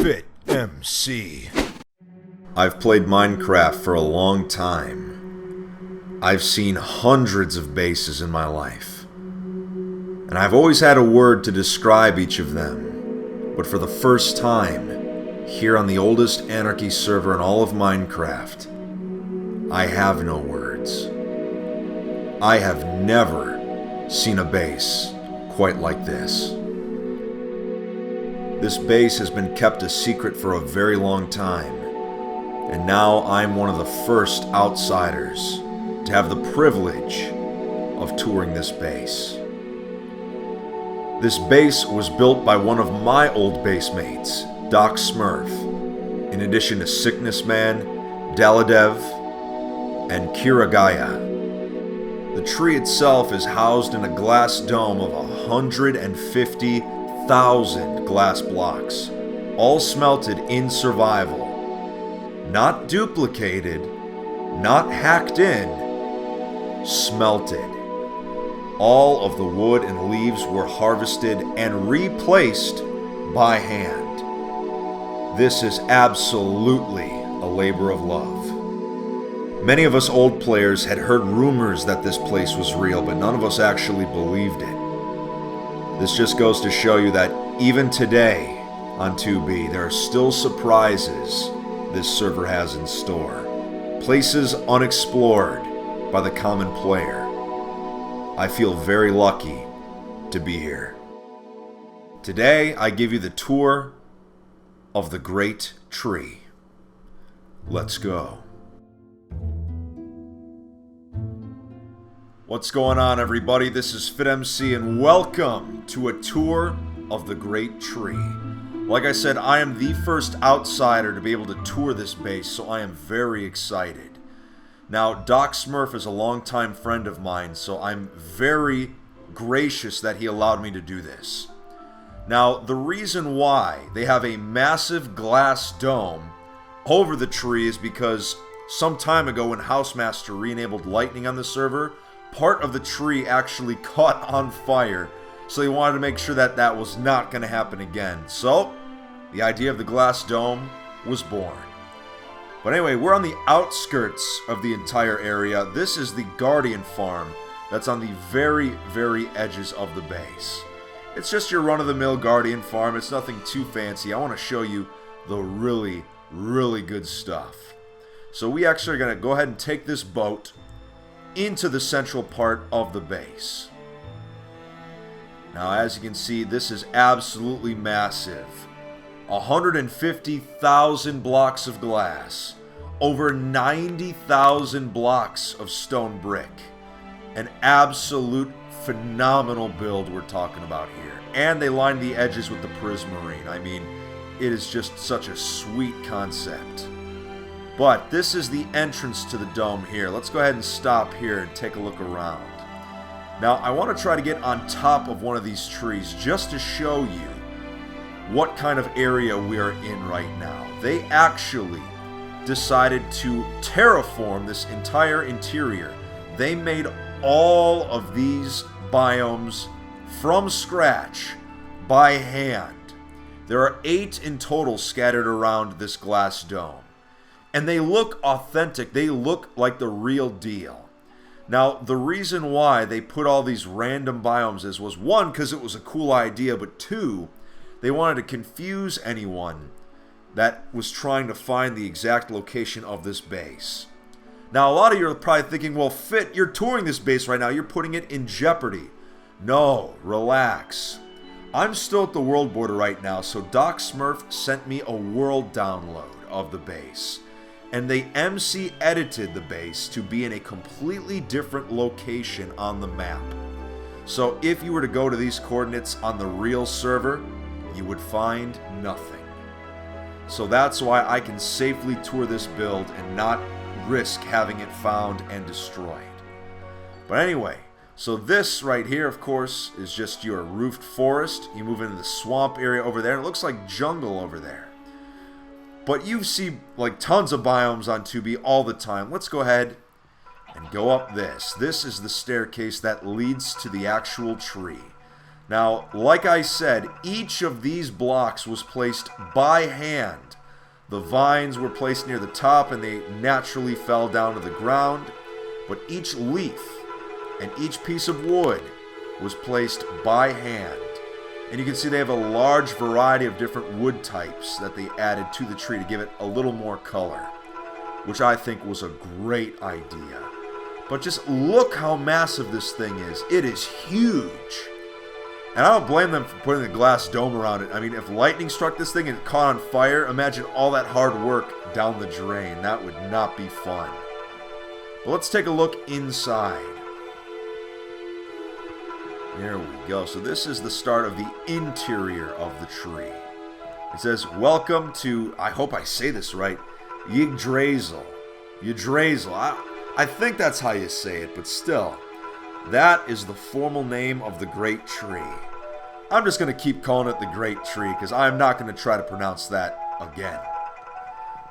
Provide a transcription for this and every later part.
FitMC. I've played Minecraft for a long time. I've seen hundreds of bases in my life. And I've always had a word to describe each of them. But for the first time, here on the oldest Anarchy server in all of Minecraft, I have no words. I have never seen a base quite like this. This base has been kept a secret for a very long time, and now I'm one of the first outsiders to have the privilege of touring this base. This base was built by one of my old basemates, Doc Smurf, in addition to Sickness Man, Daladev, and Kiragaya. The tree itself is housed in a glass dome of 150,000 glass blocks, all smelted in survival. Not duplicated, not hacked in, smelted. All of the wood and leaves were harvested and replaced by hand. This is absolutely a labor of love. Many of us old players had heard rumors that this place was real, but none of us actually believed it. This just goes to show you that even today on 2B, there are still surprises this server has in store. Places unexplored by the common player. I feel very lucky to be here. Today, I give you the tour of the Great Tree. Let's go. What's going on, everybody? This is FitMC, and welcome to a tour of the Great Tree. Like I said, I am the first outsider to be able to tour this base, so I am very excited. Now, Doc Smurf is a longtime friend of mine, so I'm very gracious that he allowed me to do this. Now, the reason why they have a massive glass dome over the tree is because some time ago when Housemaster re-enabled lightning on the server, part of the tree actually caught on fire, so they wanted to make sure that that was not going to happen again. So, the idea of the glass dome was born. But anyway, we're on the outskirts of the entire area. This is the Guardian Farm that's on the very, very edges of the base. It's just your run-of-the-mill Guardian Farm. It's nothing too fancy. I want to show you the really, really good stuff. So we actually are going to go ahead and take this boat into the central part of the base. Now, as you can see, this is absolutely massive. 150,000 blocks of glass, over 90,000 blocks of stone brick. An absolute phenomenal build we're talking about here. And they lined the edges with the prismarine. I mean, it is just such a sweet concept. But this is the entrance to the dome here. Let's go ahead and stop here and take a look around. Now, I want to try to get on top of one of these trees just to show you what kind of area we are in right now. They actually decided to terraform this entire interior. They made all of these biomes from scratch by hand. There are 8 in total scattered around this glass dome. And they look authentic. They look like the real deal. Now, the reason why they put all these random biomes was, one, because it was a cool idea, but two, they wanted to confuse anyone that was trying to find the exact location of this base. Now, a lot of you are probably thinking, well, Fit, you're touring this base right now. You're putting it in jeopardy. No, relax. I'm still at the world border right now, so Doc Smurf sent me a world download of the base. And they MC edited the base to be in a completely different location on the map. So if you were to go to these coordinates on the real server, you would find nothing. So that's why I can safely tour this build and not risk having it found and destroyed. But anyway, so this right here, of course, is just your roofed forest. You move into the swamp area over there, and it looks like jungle over there. But you see like tons of biomes on 2B all the time. Let's go ahead and go up this. This is the staircase that leads to the actual tree. Now, like I said, each of these blocks was placed by hand. The vines were placed near the top and they naturally fell down to the ground. But each leaf and each piece of wood was placed by hand. And you can see they have a large variety of different wood types that they added to the tree to give it a little more color, which I think was a great idea. But just look how massive this thing is. It is huge. And I don't blame them for putting the glass dome around it. I mean, if lightning struck this thing and it caught on fire, imagine all that hard work down the drain. That would not be fun. But let's take a look inside. There we go. So this is the start of the interior of the tree. It says, welcome to, I hope I say this right, Yggdrasil. Yggdrasil. I think that's how you say it, but still. That is the formal name of the great tree. I'm just going to keep calling it the great tree because I'm not going to try to pronounce that again.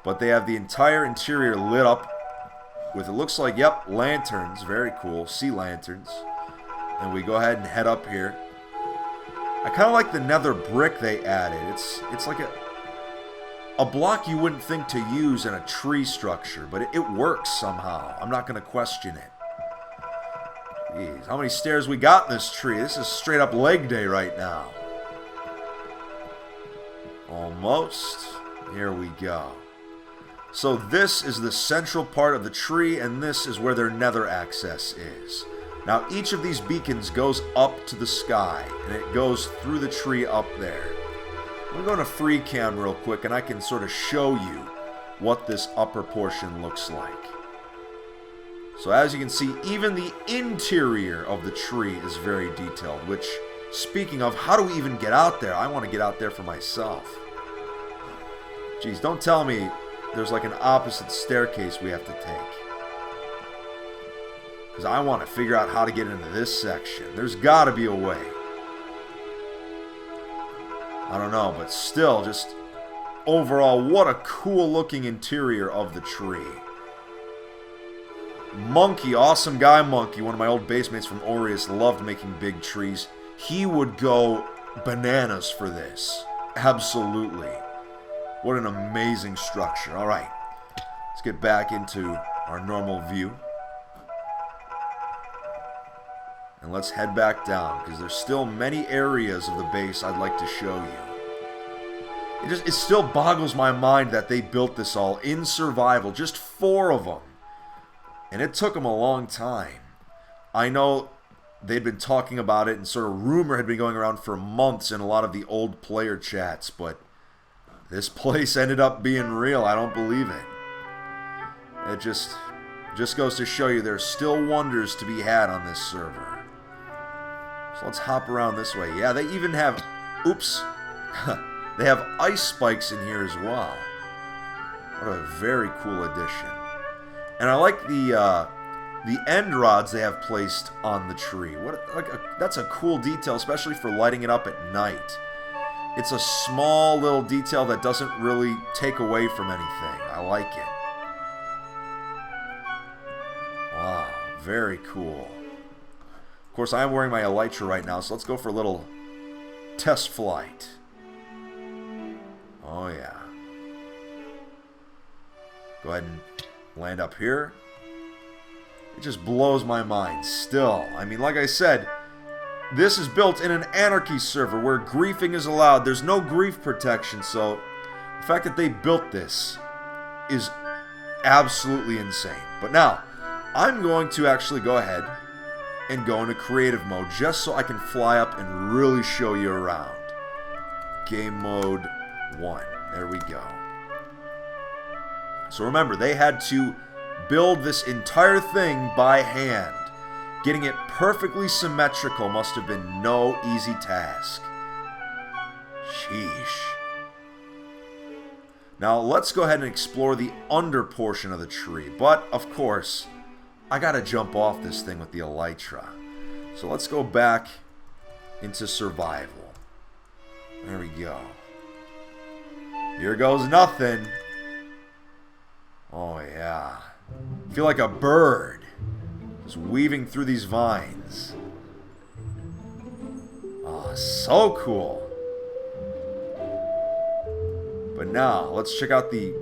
But they have the entire interior lit up with, it looks like, yep, lanterns. Very cool. Sea lanterns. And we go ahead and head up here. I kind of like the nether brick they added. It's like a block you wouldn't think to use in a tree structure, but it works somehow. I'm not going to question it. Jeez, how many stairs we got in this tree? This is straight up leg day right now. Almost. Here we go. So this is the central part of the tree, and this is where their nether access is. Now each of these beacons goes up to the sky, and it goes through the tree up there. I'm going to go into free cam real quick, and I can sort of show you what this upper portion looks like. So as you can see, even the interior of the tree is very detailed, which, speaking of, how do we even get out there? I want to get out there for myself. Geez, don't tell me there's like an opposite staircase we have to take. Because I want to figure out how to get into this section. There's got to be a way. I don't know, but still, just overall, what a cool looking interior of the tree. Monkey, awesome guy Monkey, one of my old basemates from Aureus, loved making big trees. He would go bananas for this. Absolutely. What an amazing structure. Alright, let's get back into our normal view. And let's head back down, because there's still many areas of the base I'd like to show you. It still boggles my mind that they built this all in survival, just 4 of them. And it took them a long time. I know they'd been talking about it, and sort of rumor had been going around for months in a lot of the old player chats, but this place ended up being real. I don't believe it. It just goes to show you there's still wonders to be had on this server. So let's hop around this way. Yeah, they even have, oops, they have ice spikes in here as well. What a very cool addition. And I like the end rods they have placed on the tree. That's a cool detail, especially for lighting it up at night. It's a small little detail that doesn't really take away from anything. I like it. Wow, very cool. Of course, I am wearing my elytra right now, so let's go for a little test flight. Oh yeah. Go ahead and land up here. It just blows my mind still. I mean, like I said, this is built in an anarchy server where griefing is allowed. There's no grief protection, so the fact that they built this is absolutely insane. But now, I'm going to actually go ahead and go into creative mode just so I can fly up and really show you around. Game mode 1. There we go. So remember, they had to build this entire thing by hand. Getting it perfectly symmetrical must have been no easy task. Sheesh. Now let's go ahead and explore the under portion of the tree. But, of course, I gotta jump off this thing with the elytra. So let's go back into survival. There we go. Here goes nothing. Oh yeah. I feel like a bird just weaving through these vines. Oh, Oh, so cool. But now, let's check out the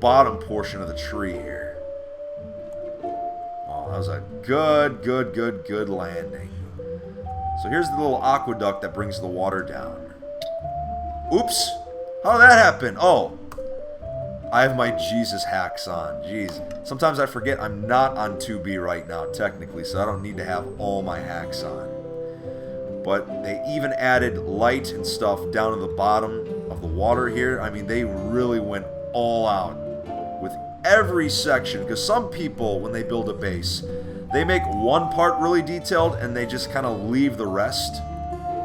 bottom portion of the tree here. Oh, that was a good landing. So here's the little aqueduct that brings the water down. Oops! How did that happen? Oh, I have my Jesus hacks on. Jeez. Sometimes I forget I'm not on 2B right now, technically, so I don't need to have all my hacks on. But they even added light and stuff down to the bottom of the water here. I mean, they really went all out with every section. Because some people, when they build a base, they make one part really detailed and they just kind of leave the rest.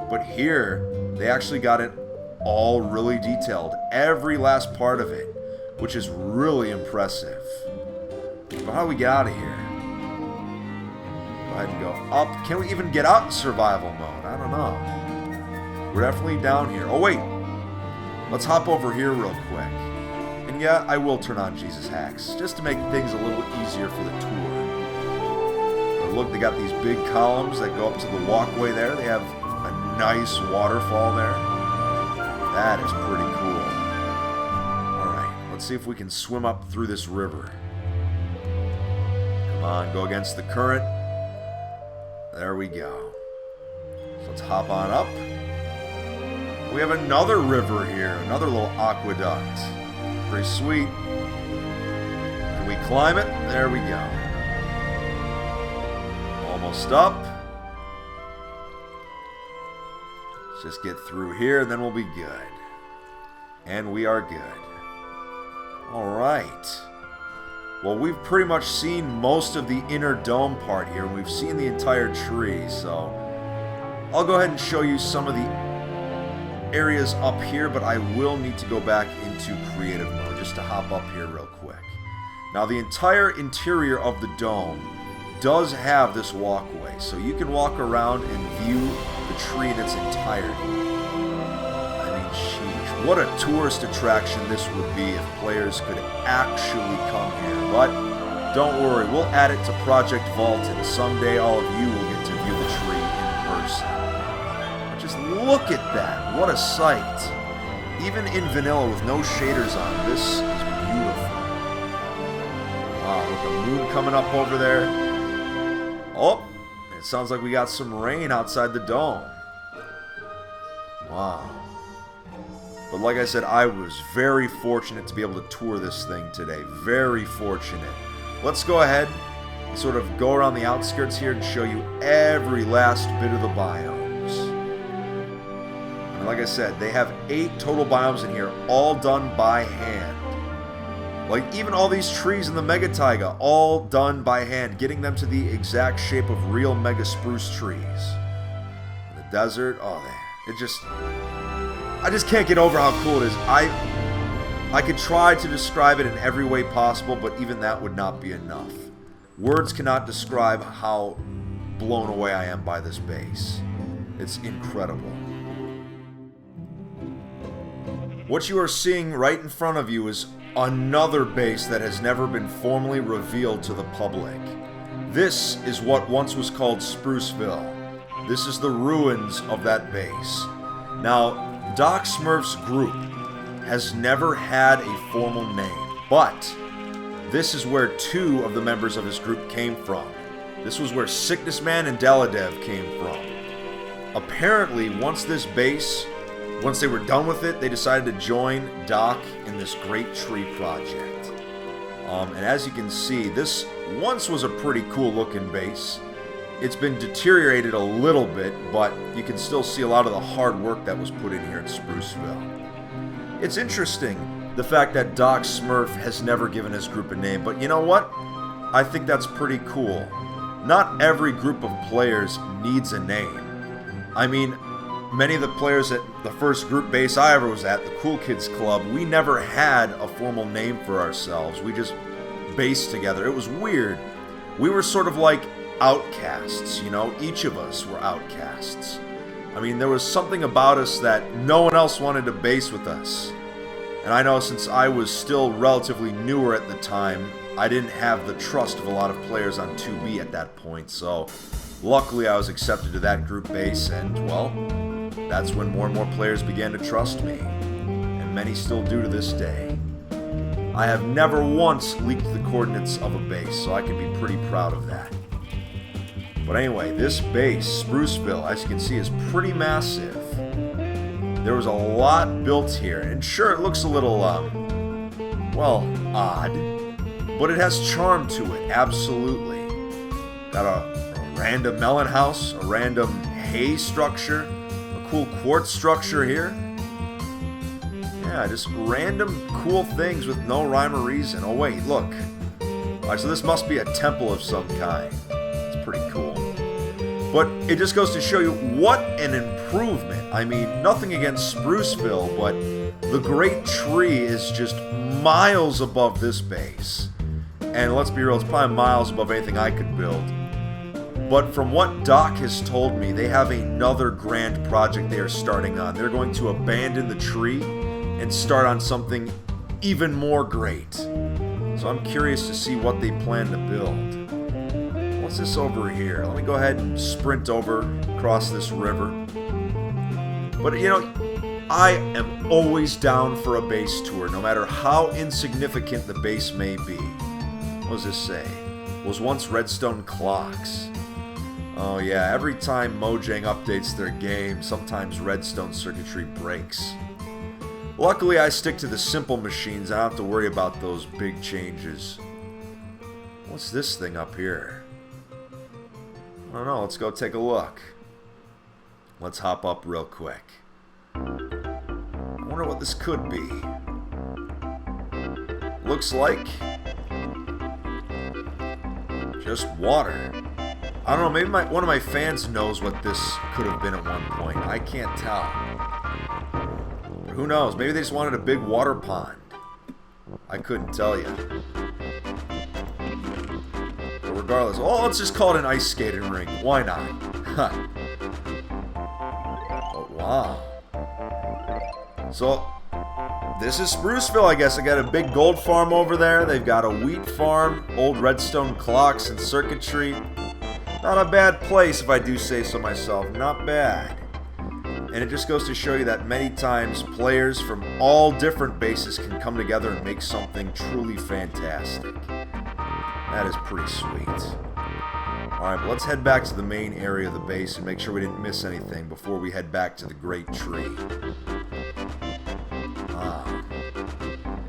But here, they actually got it all really detailed. Every last part of it. Which is really impressive. But how do we get out of here? Go ahead and go up. Can we even get out in survival mode? I don't know. We're definitely down here. Oh, wait. Let's hop over here real quick. And yeah, I will turn on Jesus hacks. Just to make things a little easier for the tour. But look, they got these big columns that go up to the walkway there. They have a nice waterfall there. That is pretty cool. Let's see if we can swim up through this river. Come on, go against the current. There we go. So let's hop on up. We have another river here, another little aqueduct. Pretty sweet. Can we climb it? There we go. Almost up. Let's just get through here, and then we'll be good. And we are good. Alright. Well, we've pretty much seen most of the inner dome part here. We've seen the entire tree, so I'll go ahead and show you some of the areas up here, but I will need to go back into creative mode just to hop up here real quick. Now, the entire interior of the dome does have this walkway, so you can walk around and view the tree in its entirety. What a tourist attraction this would be if players could actually come here. But don't worry, we'll add it to Project Vault, and someday all of you will get to view the tree in person. But just look at that. What a sight. Even in vanilla with no shaders on, this is beautiful. Wow, with the moon coming up over there. Oh, it sounds like we got some rain outside the dome. Wow. But like I said, I was very fortunate to be able to tour this thing today. Very fortunate. Let's go ahead and sort of go around the outskirts here and show you every last bit of the biomes. And like I said, they have 8 total biomes in here, all done by hand. Like even all these trees in the Mega Taiga, all done by hand, getting them to the exact shape of real Mega Spruce trees. In the desert, I just can't get over how cool it is. I could try to describe it in every way possible, but even that would not be enough. Words cannot describe how blown away I am by this base. It's incredible. What you are seeing right in front of you is another base that has never been formally revealed to the public. This is what once was called Spruceville. This is the ruins of that base. Now, Doc Smurf's group has never had a formal name, but this is where 2 of the members of his group came from. This was where Sickness Man and Daladev came from. Apparently, once they were done with it, they decided to join Doc in this great tree project. And as you can see, this once was a pretty cool looking base. It's been deteriorated a little bit, but you can still see a lot of the hard work that was put in here at Spruceville. It's interesting, the fact that Doc Smurf has never given his group a name, but you know what? I think that's pretty cool. Not every group of players needs a name. I mean, many of the players at the first group base I ever was at, the Cool Kids Club, we never had a formal name for ourselves. We just based together. It was weird. We were sort of like outcasts, you know, each of us were outcasts. I mean, there was something about us that no one else wanted to base with us. And I know since I was still relatively newer at the time, I didn't have the trust of a lot of players on 2B at that point, so luckily I was accepted to that group base, and, well, that's when more and more players began to trust me, and many still do to this day. I have never once leaked the coordinates of a base, so I can be pretty proud of that. But anyway, this base, Spruceville, as you can see, is pretty massive. There was a lot built here, and sure, it looks a little, well, odd, but it has charm to it, absolutely. Got a random Mellon House, a random hay structure, a cool quartz structure here. Yeah, just random cool things with no rhyme or reason. Oh wait, look. Alright, so this must be a temple of some kind. It's pretty cool. But it just goes to show you what an improvement. I mean, nothing against Spruceville, but the great tree is just miles above this base. And let's be real, it's probably miles above anything I could build. But from what Doc has told me, they have another grand project they are starting on. They're going to abandon the tree and start on something even more great. So I'm curious to see what they plan to build. What's this over here? Let me go ahead and sprint over across this river. But you know, I am always down for a base tour, no matter how insignificant the base may be. What does this say? Was once redstone clocks. Oh yeah, every time Mojang updates their game, sometimes redstone circuitry breaks. Luckily, I stick to the simple machines. I don't have to worry about those big changes. What's this thing up here? I don't know. Let's go take a look. Let's hop up real quick. I wonder what this could be. Looks like just water. I don't know. Maybe one of my fans knows what this could have been at one point. I can't tell. Who knows? Maybe they just wanted a big water pond. I couldn't tell you. But regardless, oh, let's just call it an ice skating rink. Why not? Oh, wow. So, this is Spruceville, I guess. I got a big gold farm over there. They've got a wheat farm, old redstone clocks and circuitry. Not a bad place, if I do say so myself. Not bad. And it just goes to show you that many times players from all different bases can come together and make something truly fantastic. That is pretty sweet. Alright, but let's head back to the main area of the base and make sure we didn't miss anything before we head back to the Great Tree.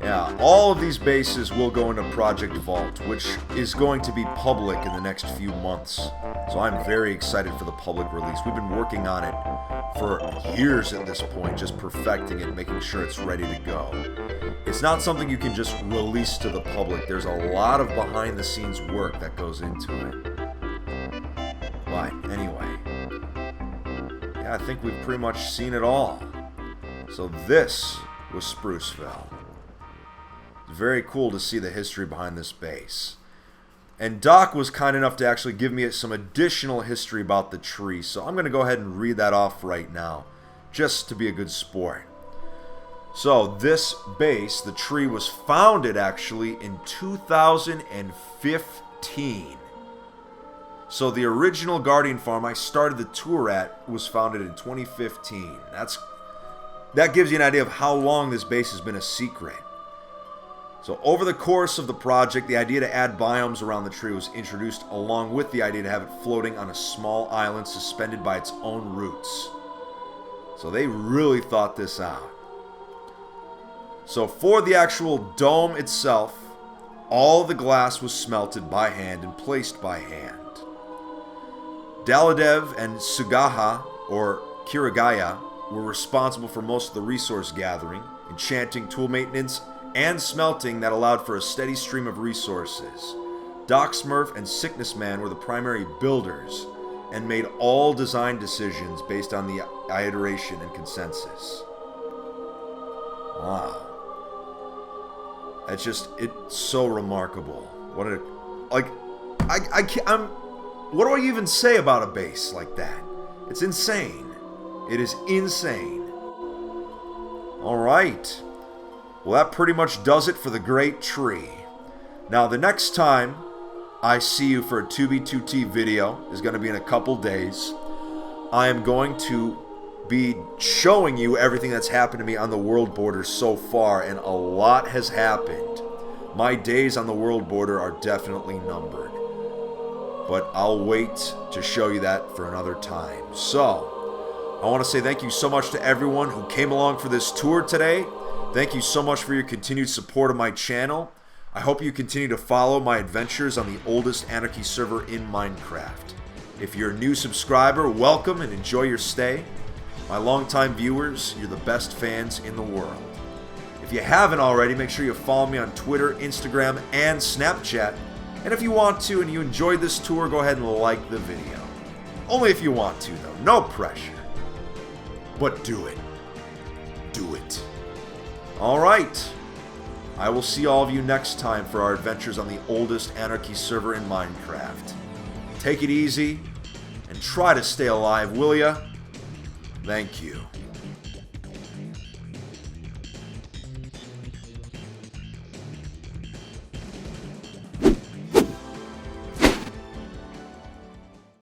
Yeah, all of these bases will go into Project Vault, which is going to be public in the next few months. So I'm very excited for the public release. We've been working on it for years at this point, just perfecting it, making sure it's ready to go. It's not something you can just release to the public. There's a lot of behind-the-scenes work that goes into it. But anyway, yeah, I think we've pretty much seen it all. So this was Spruceville. It's very cool to see the history behind this base. And Doc was kind enough to actually give me some additional history about the tree, so I'm going to go ahead and read that off right now, just to be a good sport. So this base, the tree, was founded actually in 2015. So the original Guardian Farm I started the tour at was founded in 2015. That gives you an idea of how long this base has been a secret. So over the course of the project, the idea to add biomes around the tree was introduced, along with the idea to have it floating on a small island suspended by its own roots. So they really thought this out. So for the actual dome itself, all the glass was smelted by hand and placed by hand. Daladev and Sugaha, or Kirigaya, were responsible for most of the resource gathering, enchanting, tool maintenance, and smelting that allowed for a steady stream of resources. Doc Smurf and Sickness Man were the primary builders and made all design decisions based on the iteration and consensus. Wow. It's so remarkable. What do I even say about a base like that? It's insane. It is insane. Alright. Well, that pretty much does it for the Great Tree. Now, the next time I see you for a 2B2T video is going to be in a couple days. I am going to be showing you everything that's happened to me on the world border so far, and a lot has happened. My days on the world border are definitely numbered, but I'll wait to show you that for another time. So, I want to say thank you so much to everyone who came along for this tour today. Thank you so much for your continued support of my channel. I hope you continue to follow my adventures on the oldest Anarchy server in Minecraft. If you're a new subscriber, welcome and enjoy your stay. My longtime viewers, you're the best fans in the world. If you haven't already, make sure you follow me on Twitter, Instagram, and Snapchat. And if you want to and you enjoyed this tour, go ahead and like the video. Only if you want to, though. No pressure. But do it. Do it. Alright. I will see all of you next time for our adventures on the oldest Anarchy server in Minecraft. Take it easy and try to stay alive, will ya? Thank you.